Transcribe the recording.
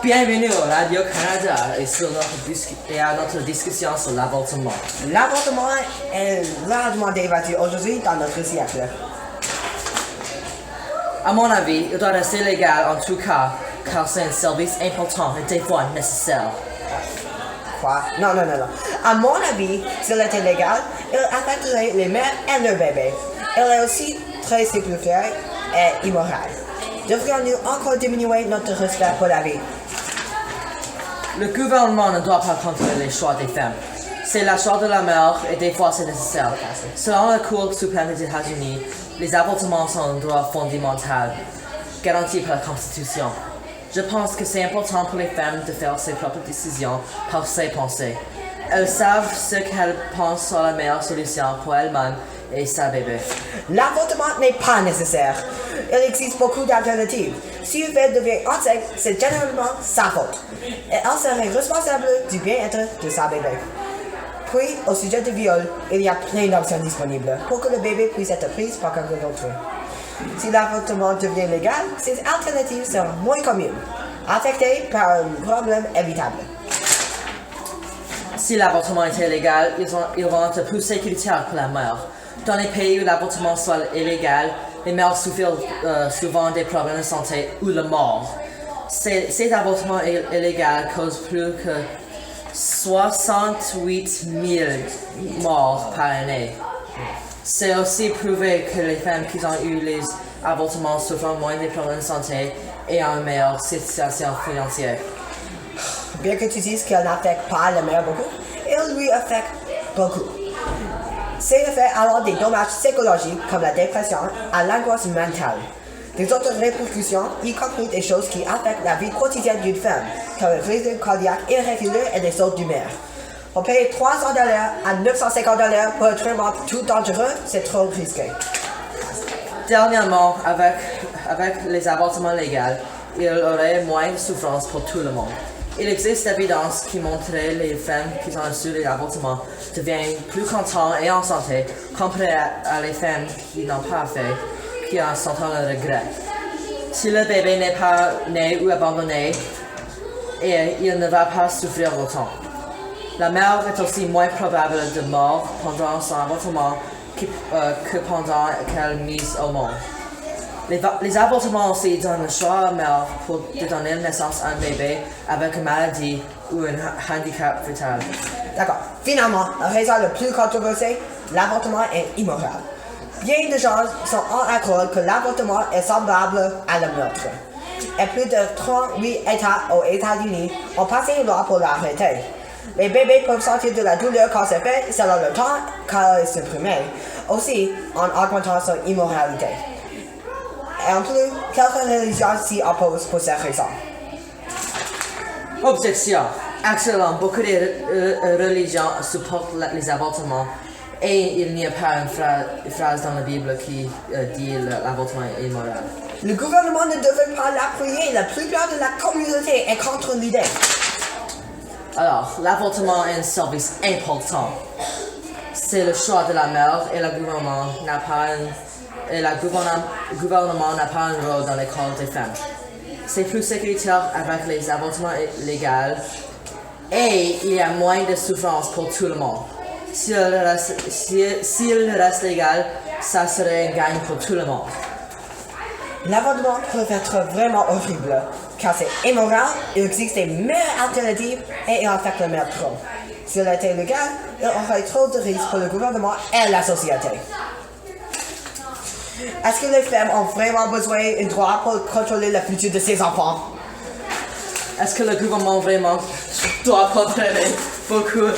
Bienvenue au Radio-Canada et à notre discussion sur l'avortement. L'avortement est largement débattu aujourd'hui dans notre siècle. À mon avis, il doit rester légal en tout cas, car c'est un service important et des fois nécessaire. Quoi? Non. À mon avis, s'il était légal, il affecterait les mères et leurs bébés. Il est aussi très sécuritaire et immoral. Devrions-nous encore diminuer notre respect pour la vie? Le gouvernement ne doit pas contrôler les choix des femmes. C'est la choix de la mère et des fois c'est nécessaire. Selon la Cour suprême des États-Unis, les avortements sont un droit fondamental, garanti par la Constitution. Je pense que c'est important pour les femmes de faire ses propres décisions par ses pensées. Elles savent ce qu'elles pensent sur la meilleure solution pour elles-mêmes et sa bébé. L'avortement n'est pas nécessaire. Il existe beaucoup d'alternatives. Si une femme devient enceinte, c'est généralement sa faute. Et elle serait responsable du bien-être de sa bébé. Puis, au sujet du viol, il y a plein d'options disponibles pour que le bébé puisse être pris par quelqu'un d'autre. Si l'avortement devient légal, ces alternatives seront moins communes, affectées par un problème évitable. Si l'avortement était légal, ils vont être plus sécuritaires que la mère. Dans les pays où l'avortement soit illégal, les mères souffrent souvent des problèmes de santé ou de mort. Ces avortements illégaux causent plus que 68 000 morts par année. C'est aussi prouvé que les femmes qui ont eu les avortements souffrent moins des problèmes de santé et ont une meilleure situation financière. Bien que tu dises qu'elle n'affecte pas la mère beaucoup, elle lui affecte beaucoup. Ces effets ont des dommages psychologiques comme la dépression et l'angoisse mentale. Des autres répercussions, y compris des choses qui affectent la vie quotidienne d'une femme, comme le rythme cardiaque irrégulier et des sautes d'humeur. Pour payer $300 à $950 pour un traitement tout dangereux, c'est trop risqué. Dernièrement, avec les avortements légaux, il y aurait moins de souffrance pour tout le monde. Il existe d'évidence qui montrait que les femmes qui ont reçu les avortements deviennent plus contentes et en santé comparé à les femmes qui n'ont pas fait, qui en sentent le regret. Si le bébé n'est pas né ou abandonné, il ne va pas souffrir autant. La mère est aussi moins probable de mort pendant son avortement que pendant qu'elle est mise au monde. Les avortements aussi donnent le choix à la mère de donner naissance à un bébé avec une maladie ou un handicap vital. D'accord. Finalement, la raison la plus controversée, l'avortement est immoral. Bien de gens sont en accord que l'avortement est semblable à la meurtre. Et plus de 38 États aux États-Unis ont passé une loi pour l'arrêter. Les bébés peuvent sentir de la douleur quand c'est fait selon le temps quand elle est supprimée, aussi en augmentant son immoralité. Et en plus, quelques religions s'y opposent pour cette raison. Objection. Actuellement, beaucoup de religions supportent les avortements et il n'y a pas une phrase dans la Bible qui dit l'avortement est immoral. Le gouvernement ne devrait pas l'appuyer. La plupart de la communauté est contre l'idée. Alors, l'avortement est un service important. C'est le choix de la mère et le gouvernement n'a pas un rôle dans l'école des femmes. C'est plus sécuritaire avec les avortements légaux et il y a moins de souffrance pour tout le monde. S'il reste légal, ça serait un gain pour tout le monde. L'avortement peut être vraiment horrible, car c'est immoral, il existe des meilleures alternatives et il affecte la mère trop. S'il était légal, il aurait trop de risques pour le gouvernement et la société. Est-ce que les femmes ont vraiment besoin d'un droit pour contrôler le futur de ses enfants? Est-ce que le gouvernement vraiment doit contrôler beaucoup?